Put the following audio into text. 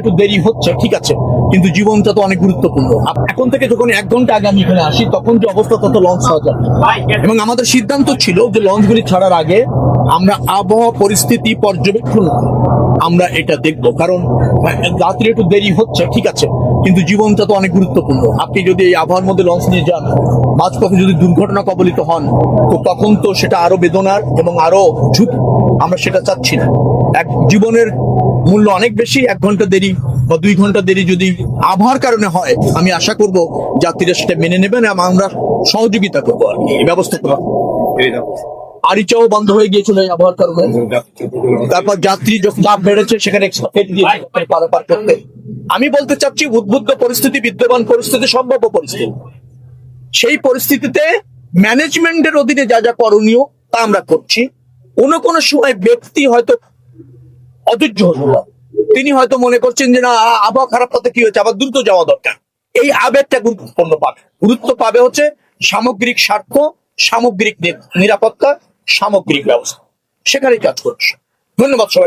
একটু দেরি হচ্ছে, ঠিক আছে, কিন্তু জীবনটা তো অনেক গুরুত্বপূর্ণ। এখন থেকে যখন 1 ঘন্টা আগে আমি এখানে আসি, তখন যে অবস্থা তত লঞ্চ ছাড়া যাবে, এবং আমাদের সিদ্ধান্ত ছিল যে লঞ্চগুলি ছাড়ার আগে আমরা আবহাওয়া পরিস্থিতি পর্যবেক্ষণ আমরা এটা দেখব। কারণ রাত্রে একটু দেরি হচ্ছে, ঠিক আছে, কিন্তু জীবনটা তো অনেক গুরুত্বপূর্ণ। আপনি যদি এই আবহাওয়ার মধ্যে লঞ্চ নিয়ে যান, মাঝপথে যদি দুর্ঘটনা কবলিত হন, তো তখন তো সেটা আরো বেদনার এবং আরো ঝুঁকি। আমরা সেটা চাচ্ছি না। এক জীবনের মূল্য অনেক বেশি। 1 ঘন্টা দেরি বা 2 ঘন্টা দেরি যদি আবহাওয়ার কারণে হয়, আমি আশা করব যাত্রীরা সেটা মেনে নেবেন এবং আমরা সহযোগিতা করবো আর কি, এই ব্যবস্থা করা। আরিচাও বন্ধ হয়ে গিয়েছিল এই আবহাওয়ার কারণে। তারপর যাত্রী যখন চাপ বেড়েছে, সেখানে পারাপার করতে। আমি বলতে চাচ্ছি, উদ্বুদ্ধ পরিস্থিতি, বিদ্যমান পরিস্থিতি, সম্ভাব্য পরিস্থিতি, সেই পরিস্থিতিতে ম্যানেজমেন্টের অধীনে যা যা করণীয় তা আমরা করছি। কোনো সময় ব্যক্তি হয়তো অধৈর্য হল, তিনি হয়তো মনে করছেন যে না, আবহাওয়া খারাপ হতে কি হয়েছে, আবার দ্রুত যাওয়া দরকার। এই আবেগটা গুরুত্ব পাবে হচ্ছে সামগ্রিক স্বার্থ, সামগ্রিক নিরাপত্তা, সামগ্রিক ব্যবস্থা, সেখানেই কাজ করছে। ধন্যবাদ সবাই।